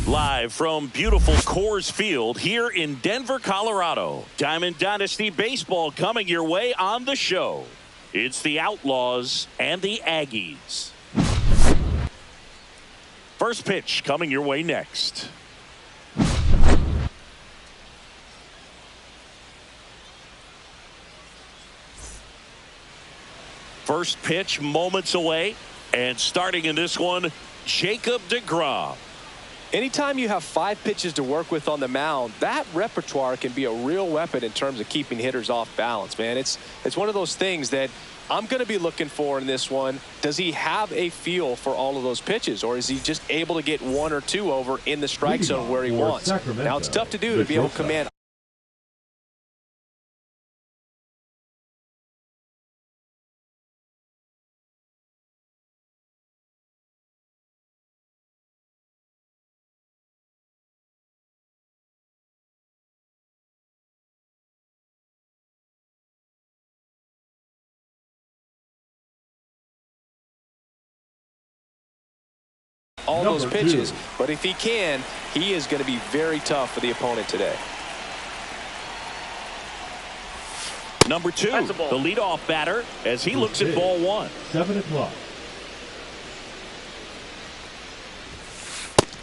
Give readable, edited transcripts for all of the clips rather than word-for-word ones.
Live from beautiful Coors Field here in Denver, Colorado. Diamond Dynasty Baseball coming your way on the show. It's the Outlaws and the Aggies. First pitch coming your way next. First pitch moments away, and starting in this one, Jacob deGrom. Anytime you have 5 pitches to work with on the mound, that repertoire can be a real weapon in terms of keeping hitters off balance, man. It's one of those things that I'm going to be looking for in this one. Does he have a feel for all of those pitches, or is he just able to get 1 or 2 over in the strike zone where he wants? Now, it's tough to do to be able to command all those pitches, but if he can, he is going to be very tough for the opponent today. Number 2, the leadoff batter, as he looks at ball 1. 7 o'clock.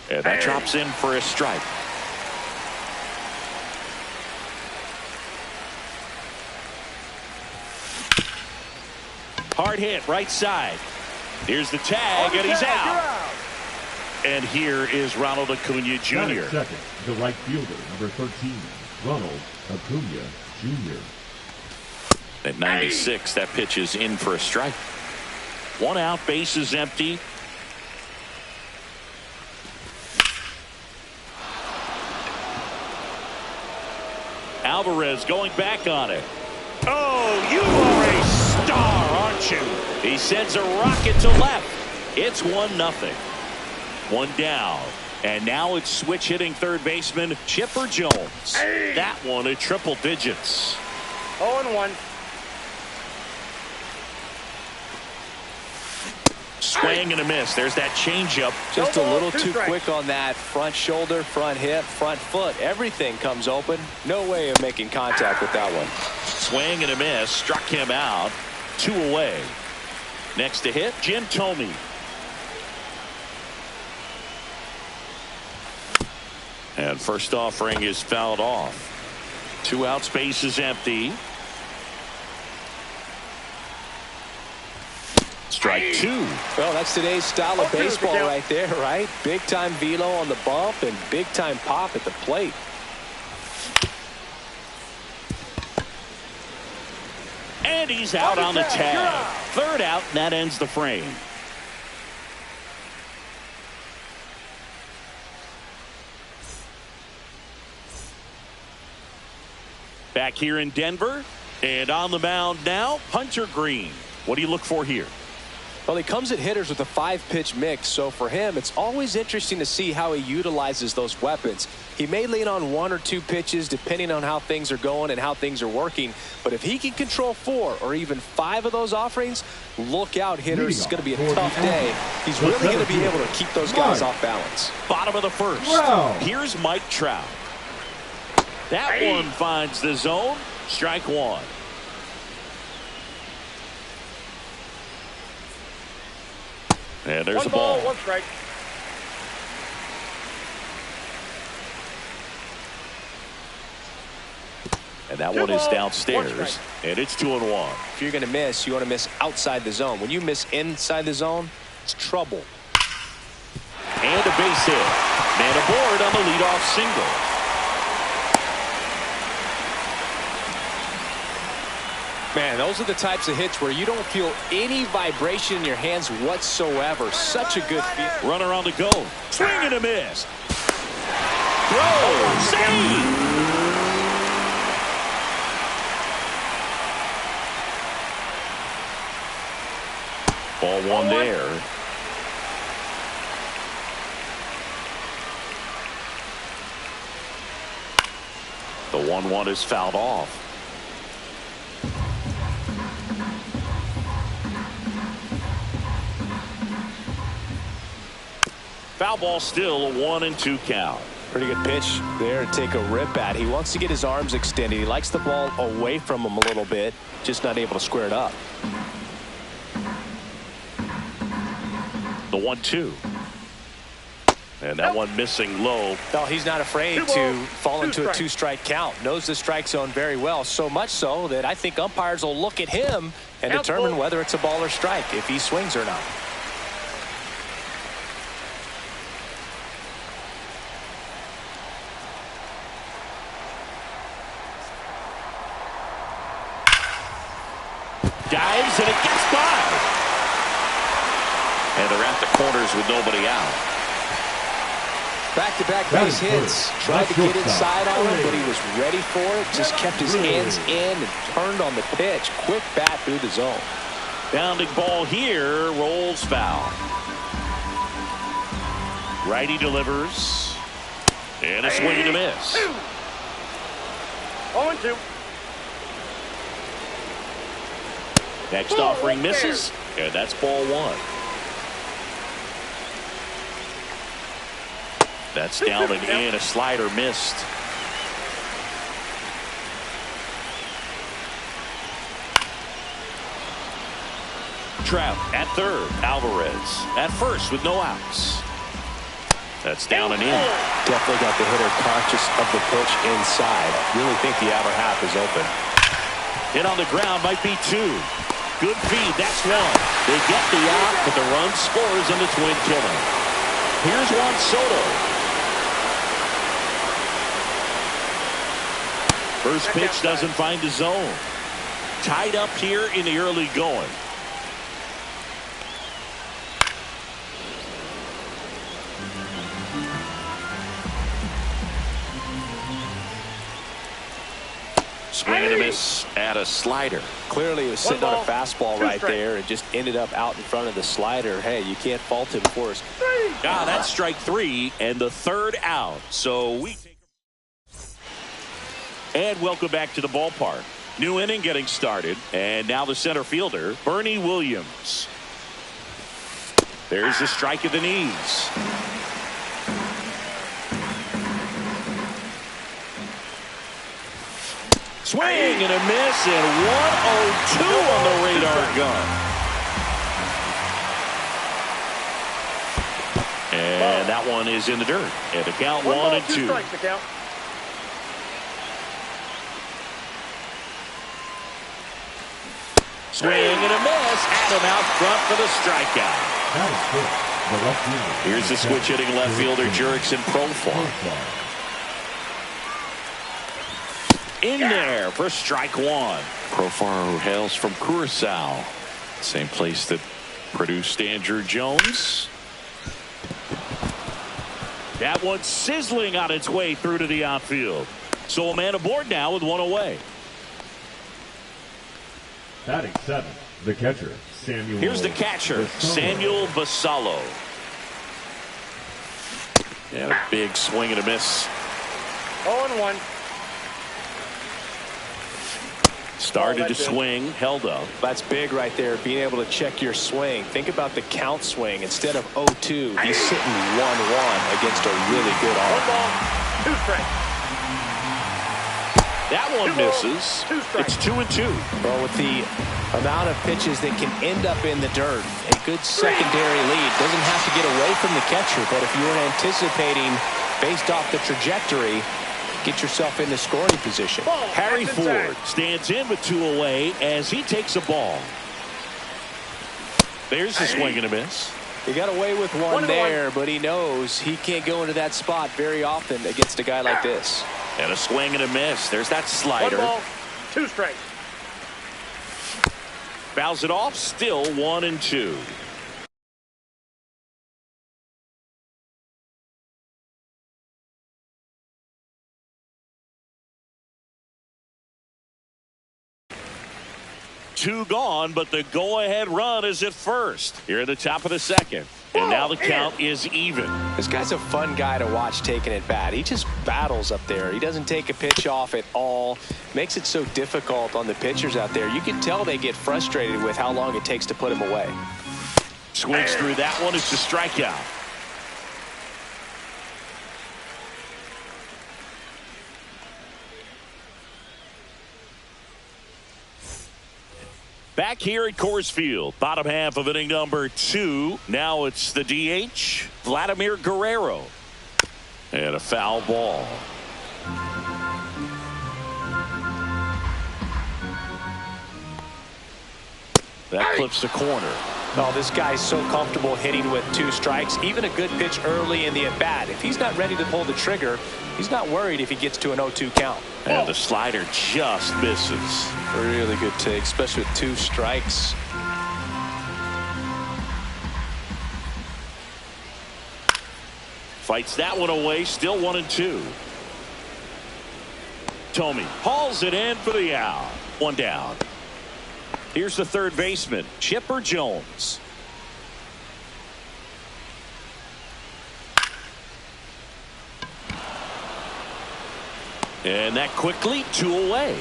And that drops in for a strike. Hard hit, right side. Here's the tag, and he's out. And here is Ronald Acuna Jr. Second, the right fielder, number 13, Ronald Acuna Jr. At 96, that pitch is in for a strike. 1 out, base is empty. Alvarez going back on it. Oh, you are a star, aren't you? He sends a rocket to left. It's 1-0. 1 down, and now it's switch hitting third baseman Chipper Jones. That one at triple digits. 0-1. Swing and a miss. There's that changeup. Just a little too quick on that front shoulder, front hip, front foot. Everything comes open. No way of making contact with that one. Swing and a miss. Struck him out. 2 away. Next to hit, Jim Thome. And first offering is fouled off. 2 outs, base is empty. Strike 2. Well, that's today's style of baseball right there, right? Big time velo on the bump and big time pop at the plate. And he's out on the tag. 3rd out, and that ends the frame. Back here in Denver, and on the mound now, Hunter Green. What do you look for here? Well, he comes at hitters with a 5-pitch mix, so for him, it's always interesting to see how he utilizes those weapons. He may lean on 1 or 2 pitches depending on how things are going and how things are working, but if he can control 4 or even 5 of those offerings, look out, hitters. It's going to be a tough day. He's really going to be able to keep those guys off balance. Bottom of the first. Here's Mike Trout. That one finds the zone. Strike 1. And there's 1 a ball. 1 strike. And that one is downstairs. And it's 2-1. If you're going to miss, you want to miss outside the zone. When you miss inside the zone, it's trouble. And a base hit. Man aboard on the leadoff single. Man, those are the types of hits where you don't feel any vibration in your hands whatsoever. Such a good feel. Runner on the go. Swing and a miss. Throw. Save. Ball 1 there. The 1-1 is fouled off. Foul ball, still a 1-2 count. Pretty good pitch there to take a rip at. He wants to get his arms extended. He likes the ball away from him a little bit, just not able to square it up. The 1-2. And that one missing low. No, he's not afraid to fall into a two-strike count. Knows the strike zone very well, so much so that I think umpires will look at him and determine whether it's a ball or strike, if he swings or not. Dives and it gets by. And they're at the corners with nobody out. Back-to-back base hits. Tried to get inside on him, but he was ready for it. Just kept his hands in and turned on the pitch. Quick bat through the zone. Bounding ball here, rolls foul. Righty delivers. And a swing and a miss. 0-2. Next offering misses, and that's ball one. That's down and in. A slider missed. Trout at third. Alvarez at first with no outs. That's down and in. Definitely got the hitter conscious of the pitch inside. Really think the outer half is open. Hit on the ground, might be two. Good feed, that's one. They get the out, but the run scores on the twin killer. Here's Juan Soto. First pitch doesn't find the zone. Tied up here in the early going. Swing and a miss at a slider. Clearly he was sitting on a fastball right there and just ended up out in front of the slider. Hey, you can't fault him for his. That's strike three and the third out. So we take. And welcome back to the ballpark. New inning getting started. And now the center fielder, Bernie Williams. There's the strike at the knees. Swing and a miss, and 1-0-2 on the radar gun. And that one is in the dirt. And the count 1-2. Swing and a miss. Adam out front for the strikeout. Here's the switch hitting left fielder Jurickson Profar. In there for strike one. Profar, who hails from Curacao, same place that produced Andrew Jones. That one sizzling on its way through to the outfield. So a man aboard now with one away. Batting seventh, the catcher, Samuel. Here's the catcher, Samuel Basallo. And a big swing and a miss. 0-1. Started to swing, held up. That's big right there, being able to check your swing. Think about the count swing. Instead of 0-2, he's sitting 1-1 against a really good arm. 1 ball, 2 strikes. That one misses. It's 2-2. Well, with the amount of pitches that can end up in the dirt, a good secondary lead. Doesn't have to get away from the catcher, but if you were anticipating based off the trajectory, get yourself in the scoring position. Harry Ford stands in with 2 away as he takes a ball. There's the swing and a miss. He got away with one there, but he knows he can't go into that spot very often against a guy like this. And a swing and a miss. There's that slider. 1 ball, 2 strikes. Fouls it off. Still 1-2. Two gone, but the go-ahead run is at first. Here at the top of the second. And now the count is even. This guy's a fun guy to watch taking at bat. He just battles up there. He doesn't take a pitch off at all. Makes it so difficult on the pitchers out there. You can tell they get frustrated with how long it takes to put him away. Swings through that one. It's a strikeout. Back here at Coors Field, bottom half of inning number 2. Now it's the DH, Vladimir Guerrero. And a foul ball. That clips the corner. Oh, this guy's so comfortable hitting with 2 strikes. Even a good pitch early in the at-bat. If he's not ready to pull the trigger, he's not worried if he gets to an 0-2 count. And the slider just misses. Really good take, especially with 2 strikes. Fights that one away, still 1-2. Tomey hauls it in for the out. 1 down. Here's the third baseman, Chipper Jones. And that quickly 2 away.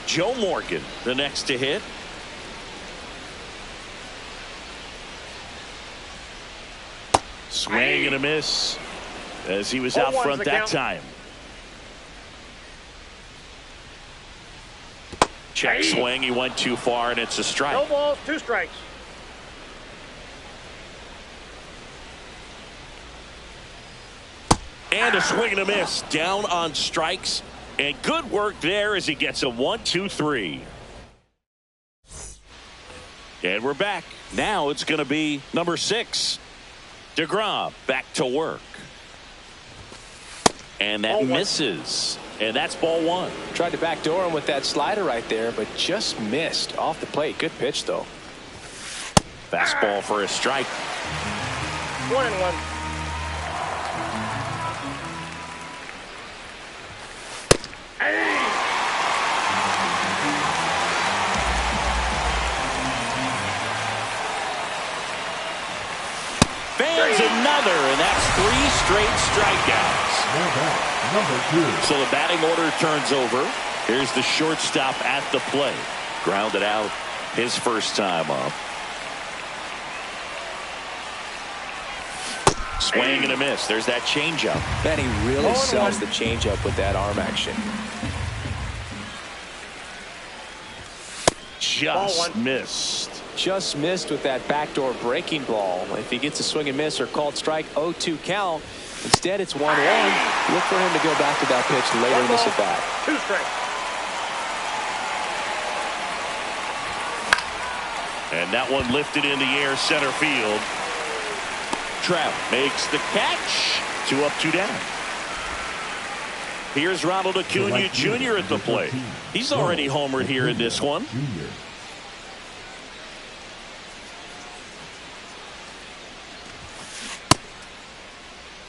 Joe Morgan, the next to hit. Swing and a miss as he was out front that time. Check swing. He went too far, and it's a strike. No balls, 2 strikes. And a swing and a miss. Down on strikes. And good work there as he gets a 1-2-3. And we're back. Now it's going to be number 6. DeGrom back to work. And that misses. And that's ball 1. Tried to backdoor him with that slider right there, but just missed off the plate. Good pitch, though. Fastball for a strike. 1-1. Fans another, and that's 3 straight strikeouts. Number 2. So the batting order turns over. Here's the shortstop at the plate. Grounded out his first time up. Swing and a miss. There's that changeup. Man, he really sells the changeup with that arm action. Just missed. Just missed with that backdoor breaking ball. If he gets a swing and miss or called strike, 0-2 count. Instead, it's 1-1. Look for him to go back to that pitch later in this at bat. 2 strikes. And that one lifted in the air center field. Trout makes the catch. 2 up, 2 down. Here's Ronald Acuna Jr. at the plate. He's already homered here in this one.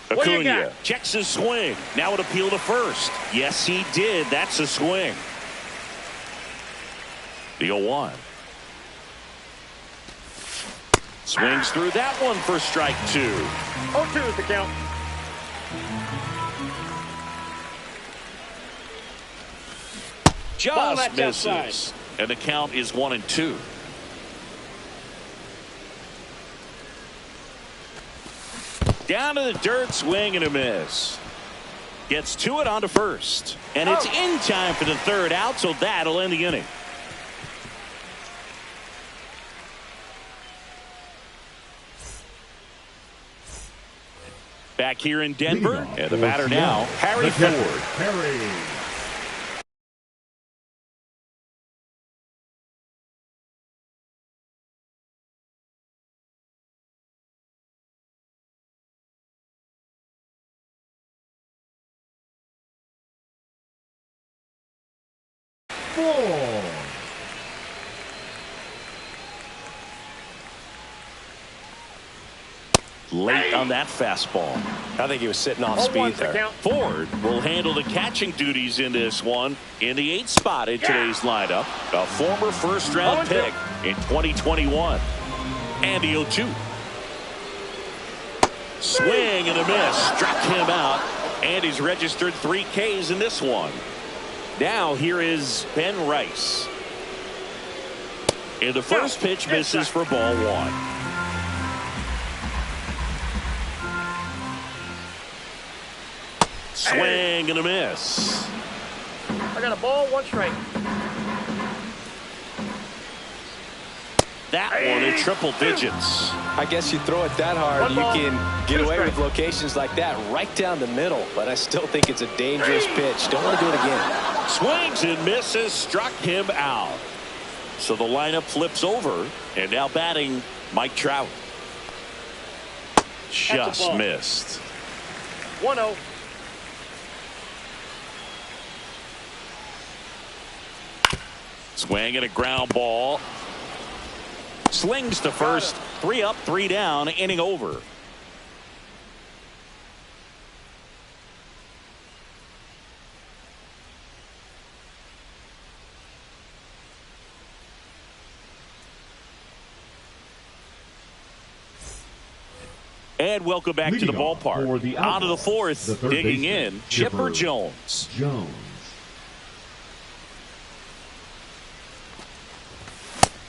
Acuna checks his swing. Now it appeal to first. Yes, he did. That's a swing. The 0-1. Swings through that one for strike 2. 0-2 is the count. Just misses. And the count is 1-2. Down to the dirt, swing and a miss. Gets to it onto first. And it's in time for the third out, so that'll end the inning. Back here in Denver, and the batter now, Harry Ford. Late on that fastball. I think he was sitting off speed there. Ford will handle the catching duties in this one. In the 8th spot in today's lineup, a former first-round pick in 2021. And the 0-2. Swing and a miss. Struck him out. And he's registered 3 Ks in this one. Now here is Ben Rice. And the first pitch misses for ball 1. Swing and a miss. I got a ball, 1 strike. that one in triple digits. I guess you throw it that hard, you can get away with strikes. locations like that right down the middle. But I still think it's a dangerous pitch. Don't want to do it again. Swings and misses, struck him out. So the lineup flips over, and now batting Mike Trout. Just missed. 1-0. Swing and a ground ball. Slings to first. 3 up, 3 down, inning over. And welcome back to the Leading off for ballpark. the On to the Outlaws, fourth, the third digging baseman, in, Chipper Jones.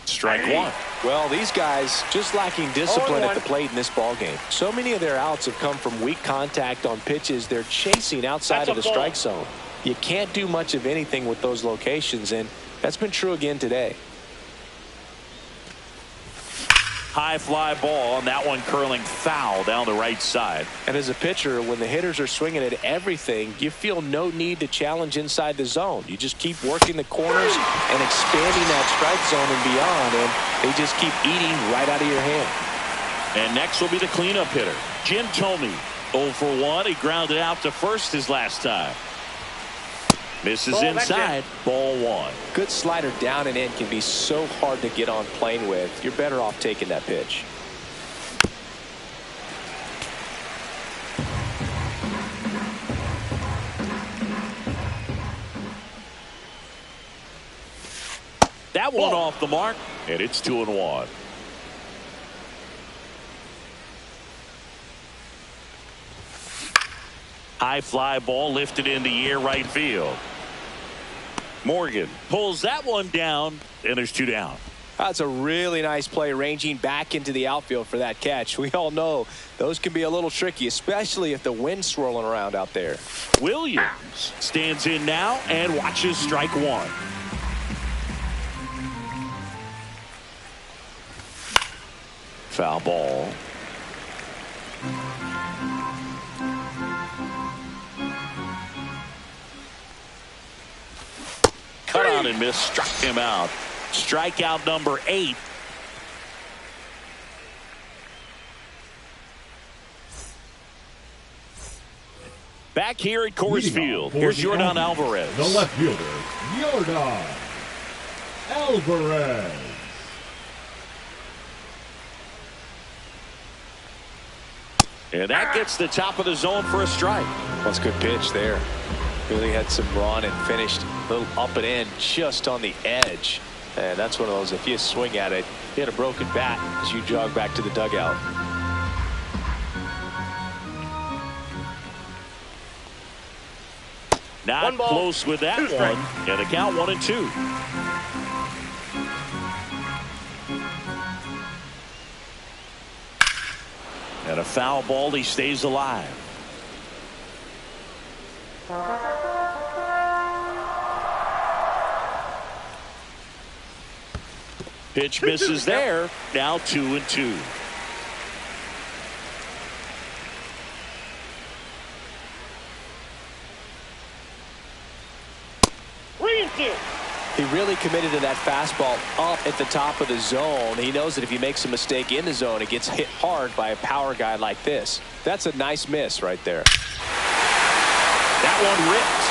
Strike one. Well, these guys just lacking discipline at the plate in this ballgame. So many of their outs have come from weak contact on pitches they're chasing outside of the strike zone. You can't do much of anything with those locations, and that's been true again today. High fly ball, and that one curling foul down the right side. And as a pitcher, when the hitters are swinging at everything, you feel no need to challenge inside the zone. You just keep working the corners and expanding that strike zone and beyond, and they just keep eating right out of your hand. And next will be the cleanup hitter, Jim Thome. 0 for 1. He grounded out to first his last time. Misses Ball, inside. Ball one. Good slider down and in can be so hard to get on plane with. You're better off taking that pitch. That one off the mark, and it's 2-1. High fly ball lifted in the air right field. Morgan pulls that one down, and there's 2 down. That's a really nice play, ranging back into the outfield for that catch. We all know those can be a little tricky, especially if the wind's swirling around out there. Williams stands in now and watches strike one. Foul ball. Cut on and miss, struck him out. Strikeout number 8. Back here at Coors Field, here's Yordan Alvarez. The left fielder, Yordan Alvarez. And that gets the top of the zone for a strike. That's a good pitch there. Really had some run and finished a little up and in just on the edge. And that's one of those, if you swing at it, you hit a broken bat as you jog back to the dugout. Not close with that one. And the count 1-2. And a foul ball, he stays alive. Pitch misses there. Now 2-2. He really committed to that fastball up at the top of the zone. He knows that if he makes a mistake in the zone, it gets hit hard by a power guy like this. That's a nice miss right there. That one ripped.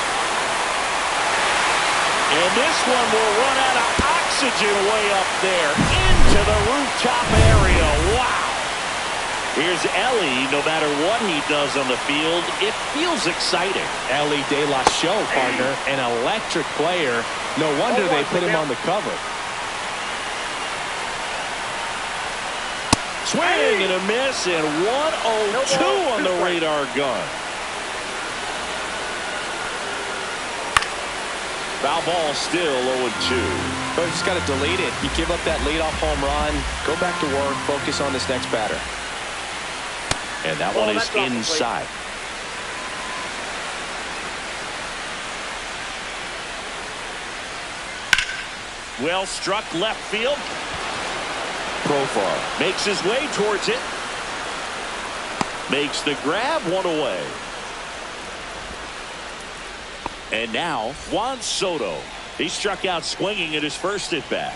And this one will run out of oxygen way up there into the rooftop area. Wow. Here's Ellie. No matter what he does on the field, it feels exciting. Ellie De La Show, partner, an electric player. No wonder they put him on the cover. Swing and a miss, and 1-0-2 on the radar gun. Foul ball still 0-2. But you just got to delete it. You give up that leadoff home run, go back to work, focus on this next batter. And that one is inside. Well struck left field. Profar makes his way towards it. Makes the grab, one away. And now Juan Soto. He struck out swinging at his first at bat.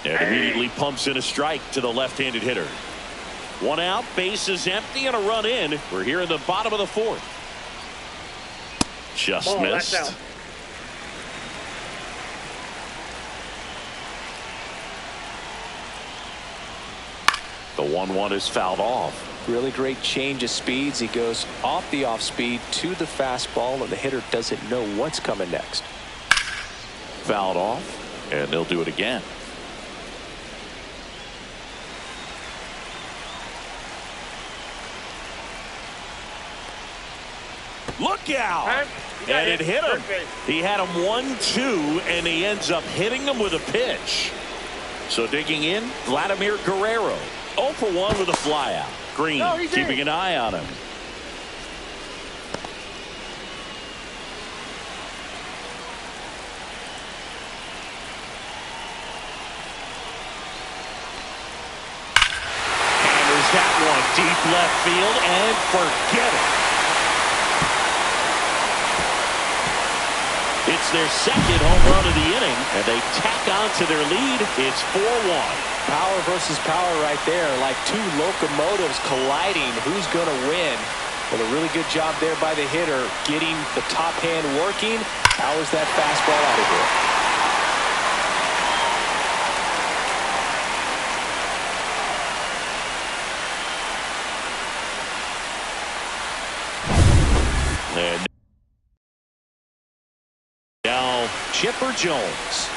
And immediately pumps in a strike to the left-handed hitter. One out, bases empty, and a run in. We're here in the bottom of the fourth. Just missed. The 1-1 is fouled off. Really great change of speeds. He goes off the off speed to the fastball, and the hitter doesn't know what's coming next. Fouled off, and they'll do it again. Look out! And it hit him. He had him 1-2, and he ends up hitting him with a pitch. So digging in, Vladimir Guerrero. 0 for 1 with a flyout. Green keeping an eye on him. Hammers that one deep left field, and forget it. It's their second home run of the inning, and they tack on to their lead. It's 4-1. Power versus power right there, like two locomotives colliding. Who's going to win? Well, a really good job there by the hitter, getting the top hand working. Powers that fastball out of here. And now Chipper Jones.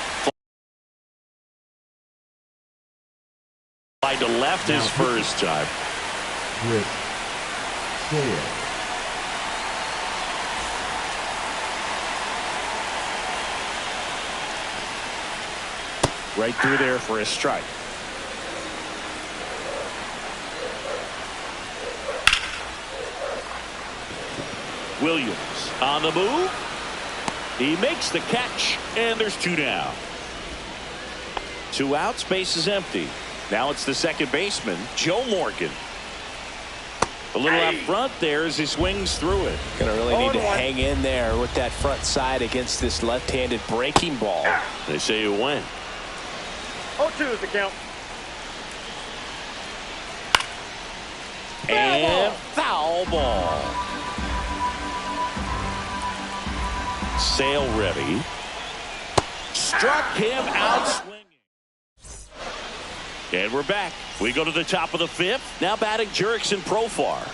To left his first time. With Sale. Right through there for a strike. Williams on the move. He makes the catch, and there's 2 down. 2 outs, base is empty. Now it's the second baseman, Joe Morgan. A little out front there as he swings through it. Gonna really need to hang in there with that front side against this left-handed breaking ball. They say you win. 0-2 is the count. And foul ball. Sale ready. Struck him out swinging. And we're back. We go to the top of the 5th. Now batting Jurickson Profar.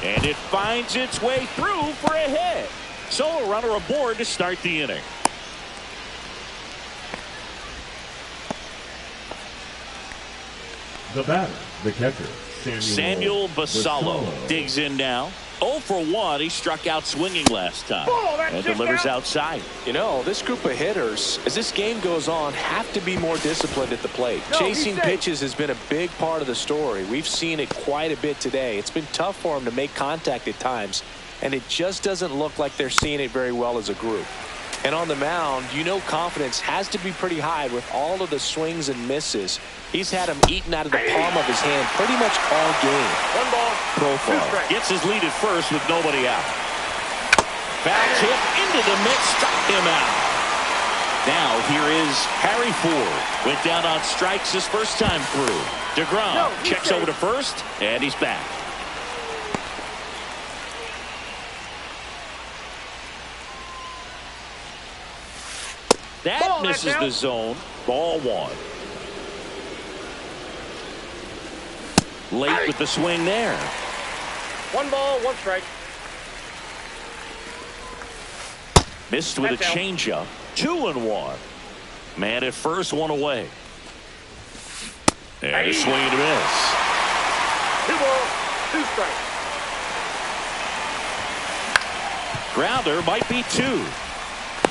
And it finds its way through for a hit. So a runner aboard to start the inning. The batter, the catcher, Samuel Basallo digs in now. 0 for 1. He struck out swinging last time. And delivers outside. You know, this group of hitters, as this game goes on, have to be more disciplined at the plate. Chasing pitches has been a big part of the story. We've seen it quite a bit today. It's been tough for them to make contact at times, and it just doesn't look like they're seeing it very well as a group. And on the mound, you know, confidence has to be pretty high with all of the swings and misses. He's had them eaten out of the palm of his hand pretty much all game. 1 ball. Profar gets his lead at first with nobody out. Foul tip into the mix, struck him out. Now here is Harry Ford. Went down on strikes his first time through. DeGrom checks over to first, and he's back. That misses the zone. Ball 1. Late with the swing there. 1 ball, 1 strike. Missed with a changeup. 2-1. Man at first, 1 away. And a swing and a miss. 2 balls, 2 strikes. Grounder might be 2.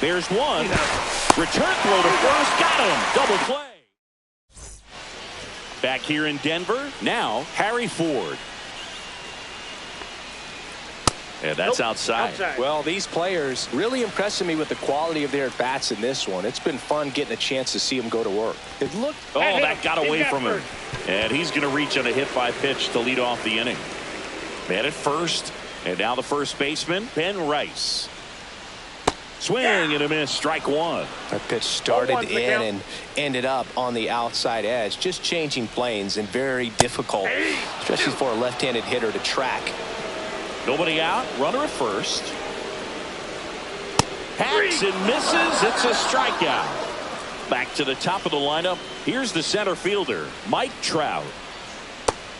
There's 1. Return throw to first. Got him. Double play. Back here in Denver. Now Harry Ford. And that's outside. Well, these players really impressing me with the quality of their at-bats in this one. It's been fun getting a chance to see them go to work. It looked... Oh, that got away from him. And he's going to reach on a hit-by pitch to lead off the inning. Man at first. And now the first baseman, Ben Rice. Swing and a miss, strike one. That pitch started in and ended up on the outside edge. Just changing planes and very difficult, especially for a left-handed hitter to track. Nobody out, runner at first. Hacks and misses, it's a strikeout. Back to the top of the lineup. Here's the center fielder, Mike Trout.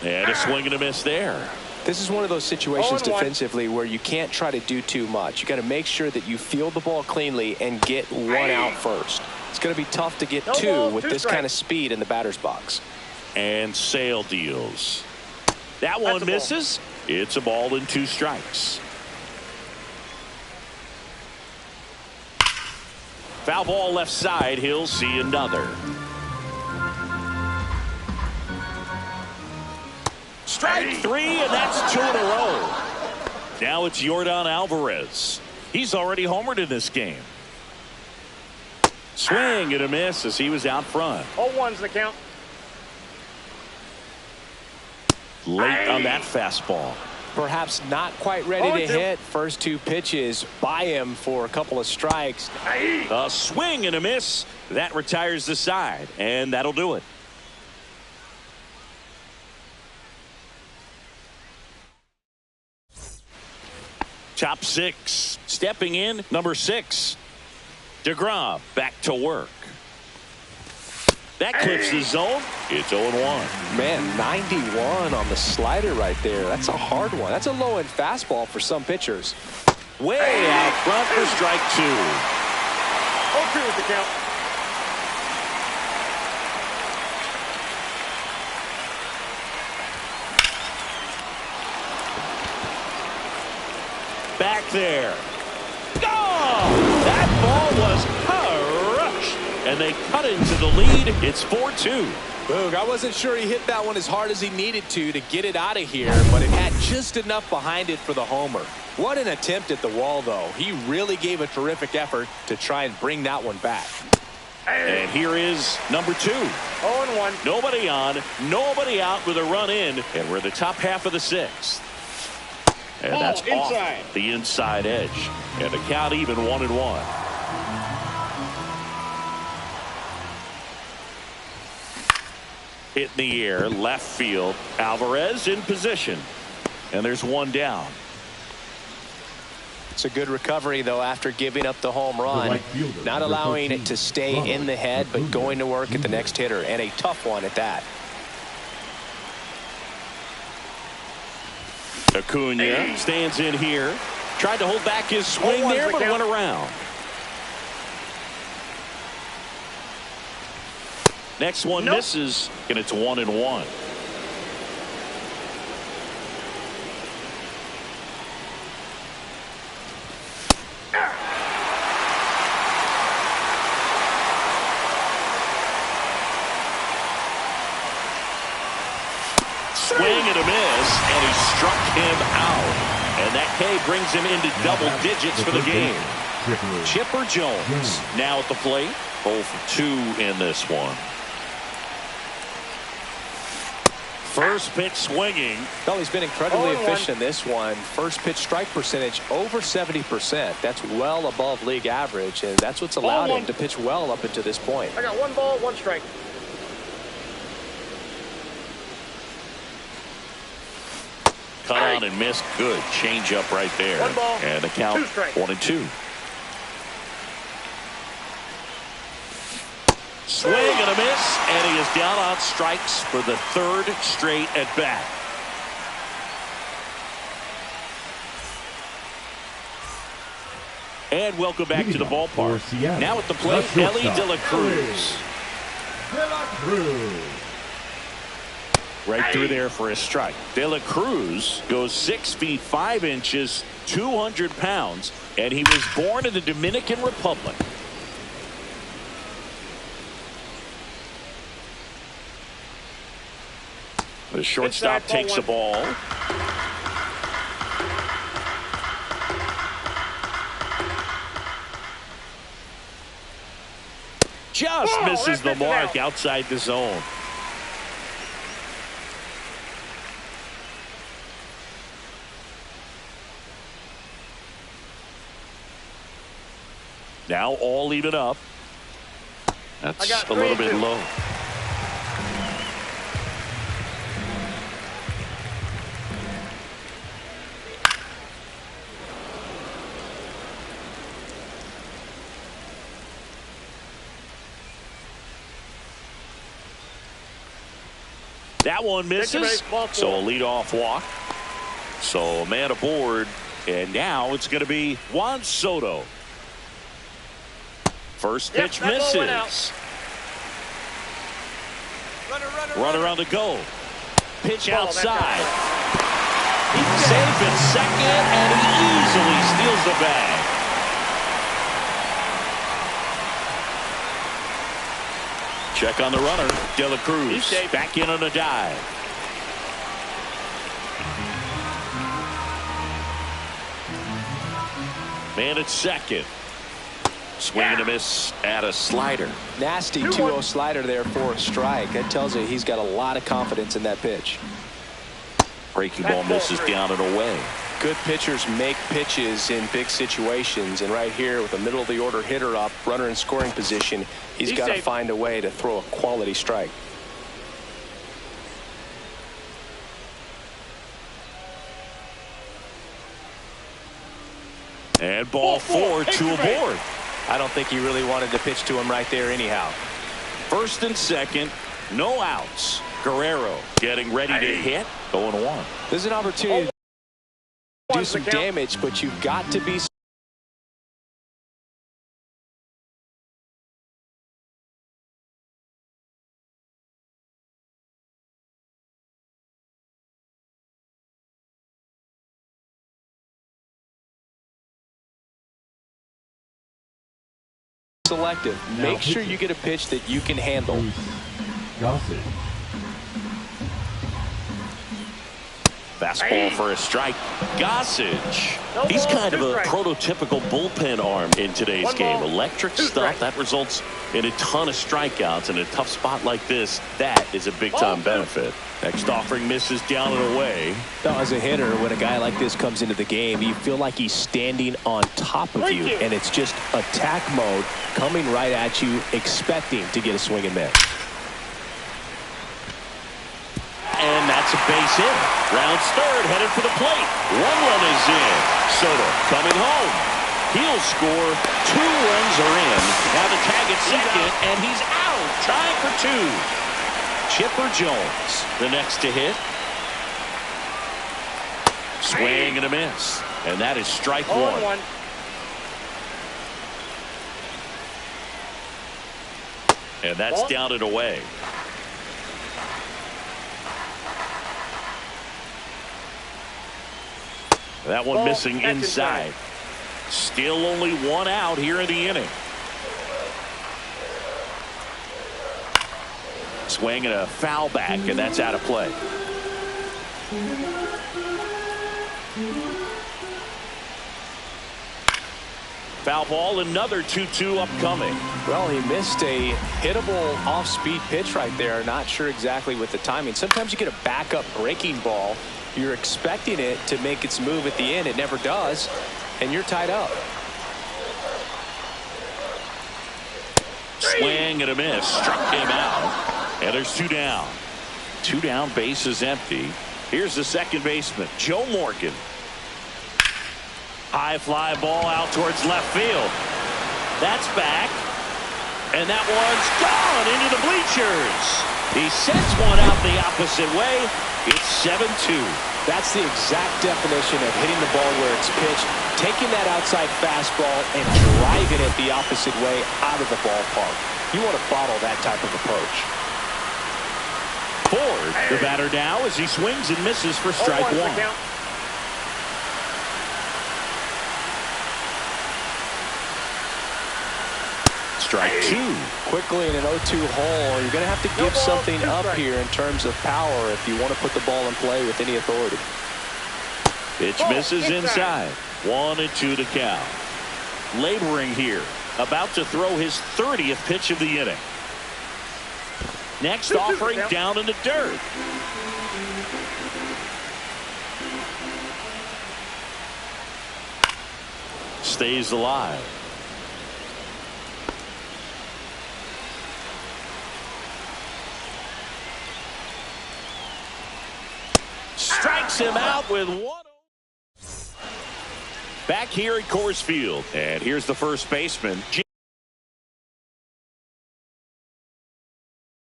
And a swing and a miss there. This is one of those situations defensively where you can't try to do too much. You got to make sure that you field the ball cleanly and get one out first. It's going to be tough to get two with this kind of speed in the batter's box. And Sale deals. That one misses. It's a ball and 2 strikes. Foul ball left side. He'll see another. Strike 3, and that's 2 in a row. Now it's Yordan Alvarez. He's already homered in this game. Swing and a miss as he was out front. 0-1's the count. Late on that fastball. Perhaps not quite ready to hit. First 2 pitches by him for a couple of strikes. A swing and a miss. That retires the side, and that'll do it. Top 6. Stepping in, number 6. DeGrom back to work. That clips the zone. It's 0-1. Man, 91 on the slider right there. That's a hard one. That's a low-end fastball for some pitchers. Way out front for strike 2. 0-2 is the count. Back there. Oh! That ball was crushed. And they cut into the lead. It's 4-2. Boog, I wasn't sure he hit that one as hard as he needed to get it out of here, but it had just enough behind it for the homer. What an attempt at the wall, though. He really gave a terrific effort to try and bring that one back. And here is number 2. 0-1. Nobody on, nobody out with a run in, and we're the top half of the 6th. And that's inside. Off the inside edge. And the count even 1-1. Hit in the air, left field. Alvarez in position. And there's one down. It's a good recovery, though, after giving up the home run. Not allowing it to stay in the head, but going to work at the next hitter. And a tough one at that. Acuna stands in here. Tried to hold back his swing there, but went around. Next one misses, and it's 1-1. Swing and a miss, and he struck him out. And that K brings him into double digits for the game. Chipper Jones now at the plate. 0 for 2 in this one. First pitch swinging. Well, he's been incredibly efficient in this one. First pitch strike percentage over 70%. That's well above league average, and that's what's allowed him to pitch well up until this point. I got 1 ball, 1 strike. Cut on and missed. Good change up right there. 1 ball, and the count 1-2. Swing and a miss, and he is down on strikes for the 3rd straight at bat. And welcome back to the ballpark. Now at the plate, Elly De La Cruz. Right through there for a strike. De La Cruz goes 6 feet 5 inches, 200 pounds, and he was born in the Dominican Republic. The shortstop takes the ball. just misses the mark outside the zone. Now all even up. That's a little bit low. That one misses, so a leadoff walk. So a man aboard, and now it's going to be Juan Soto. First pitch misses. Runner on the go. Pitch outside. He's safe at second, and he easily steals the bag. Check on the runner. De La Cruz back in on a dive. Man at second. Swing and a miss at a slider. Nasty 2-0 slider there for a strike. That tells you he's got a lot of confidence in that pitch. Breaking ball misses down and away. Good pitchers make pitches in big situations, and right here with a middle of the order hitter up, runner in scoring position, he's got to find a way to throw a quality strike. And ball four, two aboard. I don't think he really wanted to pitch to him right there anyhow. First and second, no outs. Guerrero getting ready to hit. 0-1. There's an opportunity to do some damage, but you've got to be selective. Make sure you get a pitch that you can handle. Fastball for a strike. Gossage. He's kind of a prototypical bullpen arm in today's game. Electric stuff that results in a ton of strikeouts. In a tough spot like this, that is a big-time benefit. Next offering misses down and away. Now, as a hitter, when a guy like this comes into the game, you feel like he's standing on top of you, and it's just attack mode coming right at you, expecting to get a swing and miss. And that's a base hit. Rounds third, headed for the plate. One run is in. Soto coming home. He'll score. 2 runs are in. Now the tag at second, and he's out. Trying for 2. Chipper Jones, the next to hit. Swing and a miss. And that is strike 1. And that's down and away. That one missing inside. Still only 1 out here in the inning. Swing and a foul back, and that's out of play. Foul ball, another 2-2 upcoming. Well, he missed a hittable off-speed pitch right there. Not sure exactly with the timing. Sometimes you get a backup breaking ball. You're expecting it to make its move at the end. It never does, and you're tied up. Swing and a miss. Struck him out. And there's 2 down. 2 down, base is empty. Here's the second baseman, Joe Morgan. High fly ball out towards left field. That's back. And that one's gone into the bleachers. He sends one out the opposite way. It's 7-2. That's the exact definition of hitting the ball where it's pitched, taking that outside fastball and driving it the opposite way out of the ballpark. You want to bottle that type of approach. Ford, the batter now, as he swings and misses for strike 1. Strike 2. Quickly in an 0-2 hole, you're going to have to give something up here in terms of power if you want to put the ball in play with any authority. Pitch misses inside. 1-2 to count. Laboring here. About to throw his 30th pitch of the inning. Next offering down in the dirt. Stays alive. Strikes him out with one. Back here at Coors Field. And here's the first baseman, Jim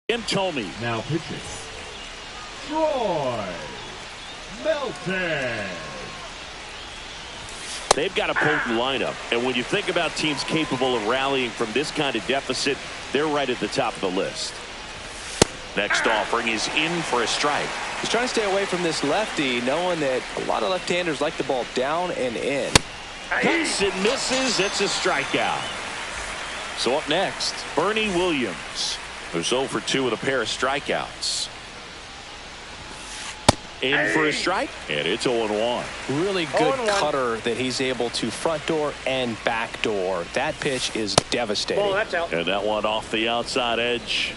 Thome. Now pitching, Troy Melton. They've got a potent lineup, and when you think about teams capable of rallying from this kind of deficit, they're right at the top of the list. Next offering is in for a strike. He's trying to stay away from this lefty, knowing that a lot of left-handers like the ball down and in. Cuts and misses. It's a strikeout. So up next, Bernie Williams, who's 0 for 2 with a pair of strikeouts. In for a strike, and it's 0-1. Really good cutter that he's able to front door and back door. That pitch is devastating. Oh, that's out. And that one off the outside edge.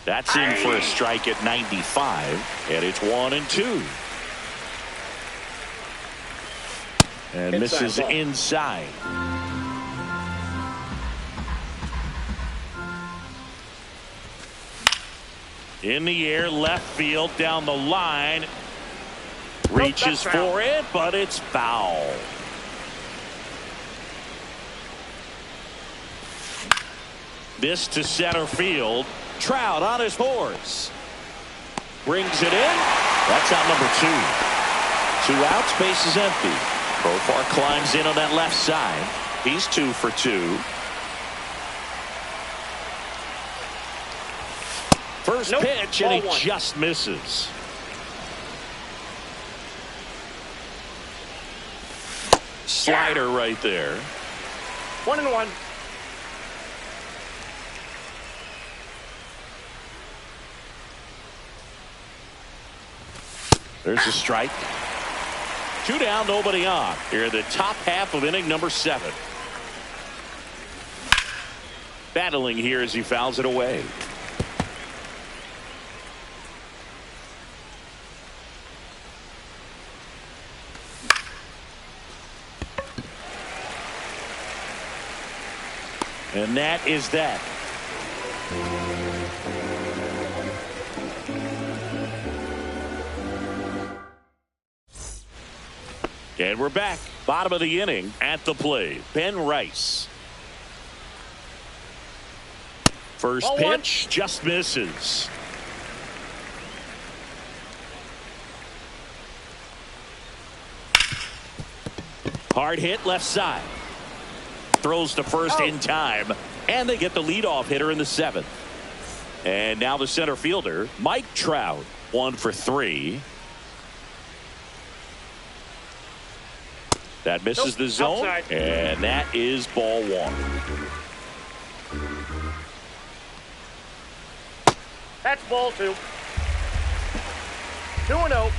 That's in for a strike at 95, and it's 1-2. And misses inside. In the air, left field, down the line. Reaches for it, but it's foul. This to center field. Trout on his horse. Brings it in. That's out number 2. 2 outs, base is empty. Profar climbs in on that left side. He's 2 for 2. First pitch, and he just misses. Slider right there. 1-1. There's a strike. 2 down, nobody on. Here in the top half of inning number 7. Battling here as he fouls it away. And that is that. And we're back. Bottom of the inning at the plate. Ben Rice. First pitch just misses. Hard hit left side. Throws to first in time. And they get the leadoff hitter in the 7th. And now the center fielder, Mike Trout, 1 for 3. That misses the zone. Outside. And that is ball 1. That's ball 2. 2-0.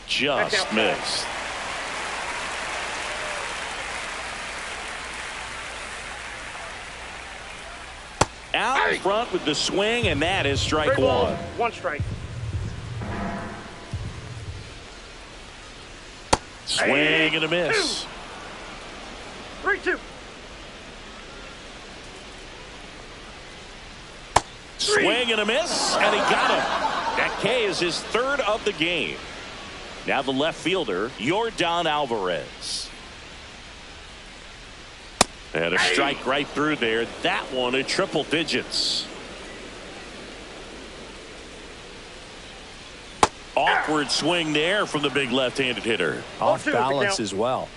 Just missed. Out in front with the swing, and that is strike 1. 1 strike. Swing and a miss. 3-2. Swing and a miss, and he got him. That K is his 3rd of the game. Now the left fielder, Yordan Alvarez. And a strike right through there. That one in triple digits. Awkward swing there from the big left-handed hitter. Off balance as well.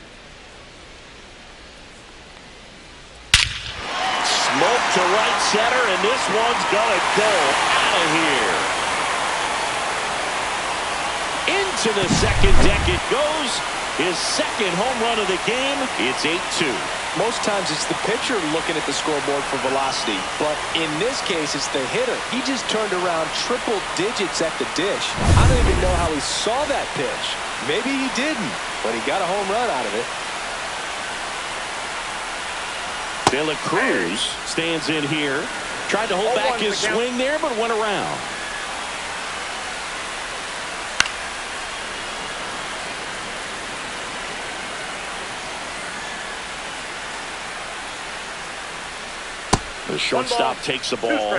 Smoke to right center, and this one's gonna go out of here. In into the second deck it goes. His second home run of the game. It's 8-2. Most times it's the pitcher looking at the scoreboard for velocity, but in this case it's the hitter. He just turned around triple digits at the dish. I don't even know how he saw that pitch. Maybe he didn't, but he got a home run out of it. De La Cruz stands in here. Tried to hold back his swing there, but went around. The shortstop takes the ball.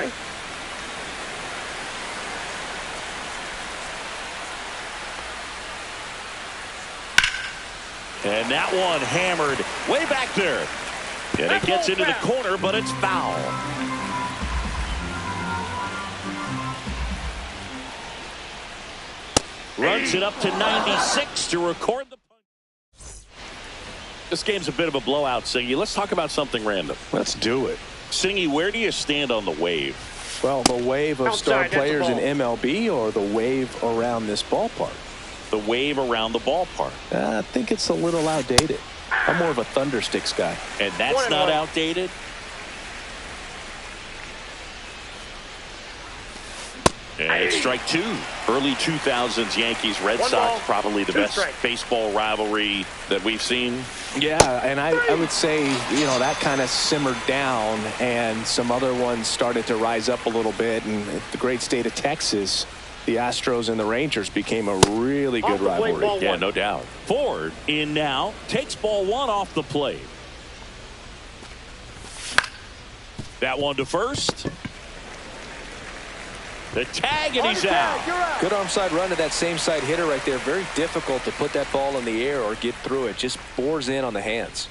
And that one hammered way back there. And it gets into the corner, but it's foul. Runs it up to 96 to record the punch. This game's a bit of a blowout, Singy. Let's talk about something random. Let's do it. Singy, where do you stand on the wave? Well, the wave of star players in MLB or the wave around this ballpark? The wave around the ballpark. I think it's a little outdated. I'm more of a Thundersticks guy. And that's not outdated? And it's strike two. Early 2000s Yankees, Red Sox, probably the best baseball rivalry that we've seen. Yeah, and I would say, you know, that kind of simmered down and some other ones started to rise up a little bit. And the great state of Texas, the Astros and the Rangers became a really good rivalry. Yeah, no doubt. Ford in now, takes ball one off the plate. That one to first. The tag, and he's out. Good arm side run to that same side hitter right there. Very difficult to put that ball in the air or get through it. Just bores in on the hands.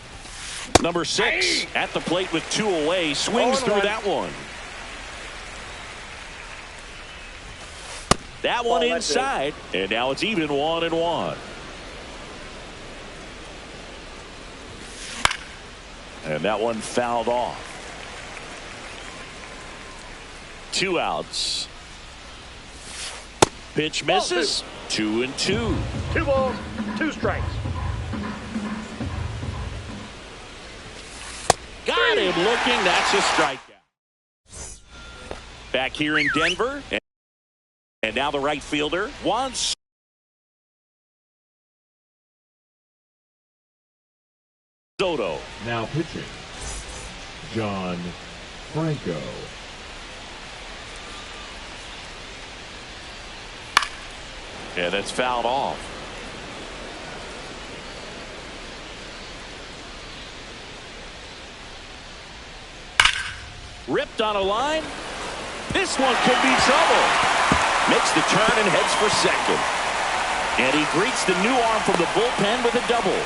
Number 6 at the plate with 2 away. Swings through that one. That one inside. And now it's even 1-1. And that one fouled off. 2 outs. Pitch misses. 2-2. 2 balls, 2 strikes. Got him looking. That's a strikeout. Back here in Denver. And now the right fielder wants Soto. Now pitching, John Franco. Yeah, that's fouled off. Ripped on a line. This one could be trouble. Makes the turn and heads for second. And he greets the new arm from the bullpen with a double.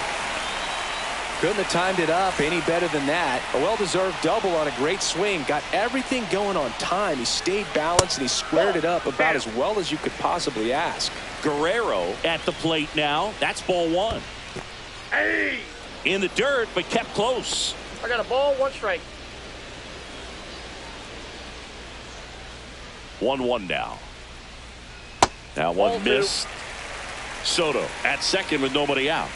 Couldn't have timed it up any better than that. A well-deserved double on a great swing. Got everything going on time. He stayed balanced and he squared it up about as well as you could possibly ask. Guerrero at the plate now. That's ball 1. Hey! In the dirt, but kept close. I got a ball, 1 strike. 1-1 now. Now one missed. Soto at second with nobody out.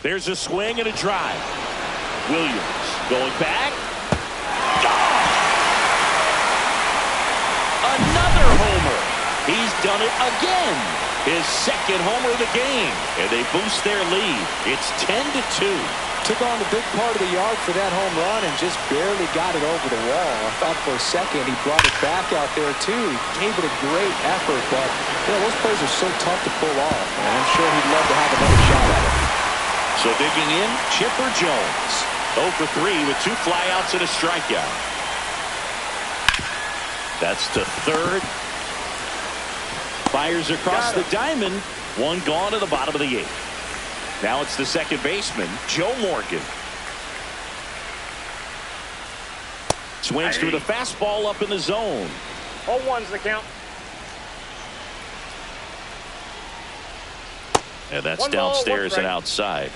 There's a swing and a drive. Williams going back. Gone! Another homer. He's done it again. His second homer of the game. And they boost their lead. It's 10-2. Took on the big part of the yard for that home run and just barely got it over the wall. I thought for a second he brought it back out there too. He gave it a great effort, but you know, those plays are so tough to pull off. And I'm sure he'd love to have another shot at it. So digging in, Chipper Jones. 0 for 3 with 2 flyouts and a strikeout. That's to third. Fires across the diamond. 1 gone to the bottom of the 8th. Now it's the second baseman, Joe Morgan. Swings through the fastball up in the zone. 0-1's the count. And that's downstairs and outside.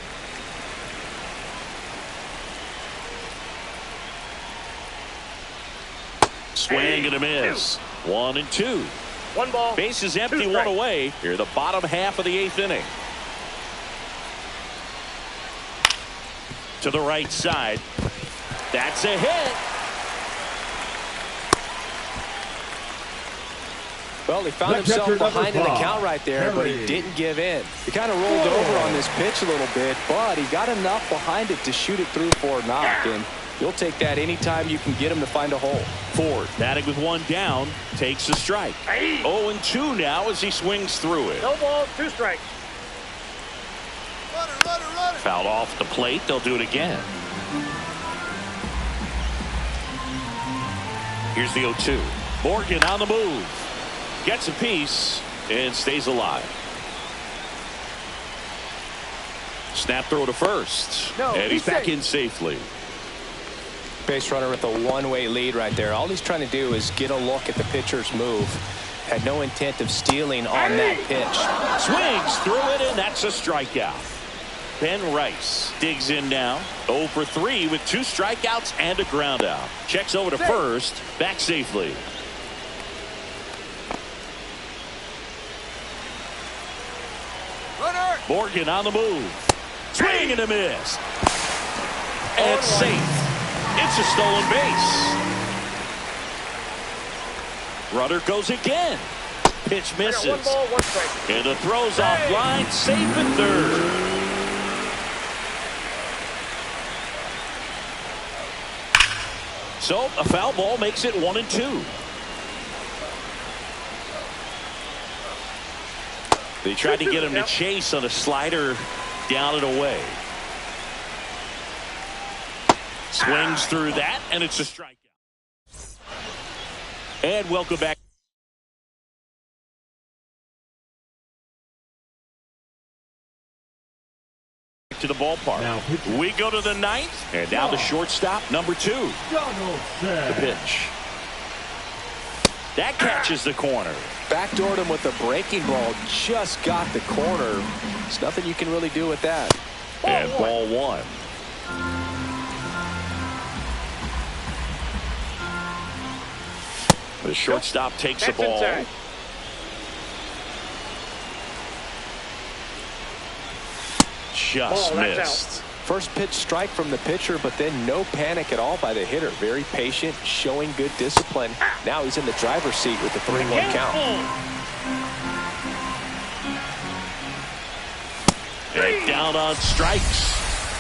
Swing and a miss. 1-2. One ball. Base is empty, 2 one strikes. away. Here, the bottom half of the 8th inning. To the right side. That's a hit. Well, he found himself behind in the count right there, but he didn't give in. He kind of rolled over on this pitch a little bit, but he got enough behind it to shoot it through for a knock, and you'll take that anytime you can get him to find a hole. Ford, batting with 1 down, takes a strike. 0-2 now as he swings through it. No balls, 2 strikes. Fouled off the plate. They'll do it again. Here's the 0-2. Morgan on the move. Gets a piece and stays alive. Snap throw to first. And he's back in safely. Base runner with a one-way lead right there. All he's trying to do is get a look at the pitcher's move. Had no intent of stealing on that pitch. Swings through it, and that's a strikeout. Ben Rice digs in now. 0 for 3 with 2 strikeouts and a ground out. Checks over to first. Back safely. Morgan on the move. Swing and a miss. And safe. It's a stolen base. Runner goes again. Pitch misses. 1 ball, 1 strike. And the throw's offline. Safe at third. So a foul ball makes it 1-2. They tried to get him to chase on a slider down and away. Swings through that, and it's a strikeout. And welcome back to the ballpark. Now We go to the 9th, and now the shortstop, number 2. The pitch. That catches the corner. Backdoored him with the breaking ball. Just got the corner. There's nothing you can really do with that. And ball 1. The shortstop takes the ball. Inside. Just missed. First pitch strike from the pitcher, but then no panic at all by the hitter. Very patient, showing good discipline. Now he's in the driver's seat with the 3-1 count. And down on strikes.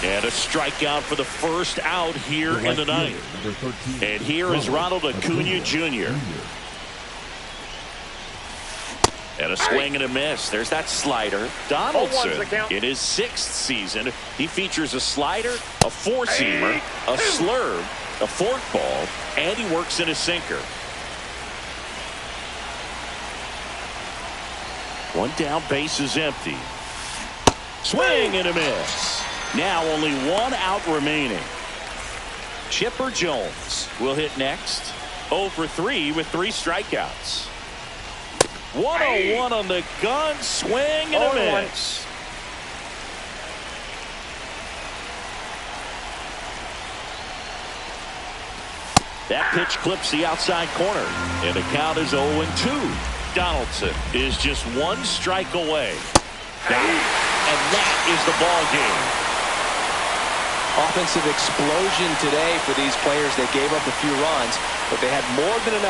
And a strikeout for the first out here in the 9th. And here is Ronald Acuna Jr. And a swing and a miss. There's that slider. Donaldson in his 6th season. He features a slider, a 4-seamer, a slurve, a forkball, and he works in a sinker. 1 down, base is empty. Swing and a miss. Now only 1 out remaining. Chipper Jones will hit next. 0 for 3 with 3 strikeouts. 1-0-1 on the gun. Swing and a miss. That pitch clips the outside corner. And the count is 0-2. Donaldson is just 1 strike away. And that is the ball game. Offensive explosion today for these players. They gave up a few runs, but they had more than enough.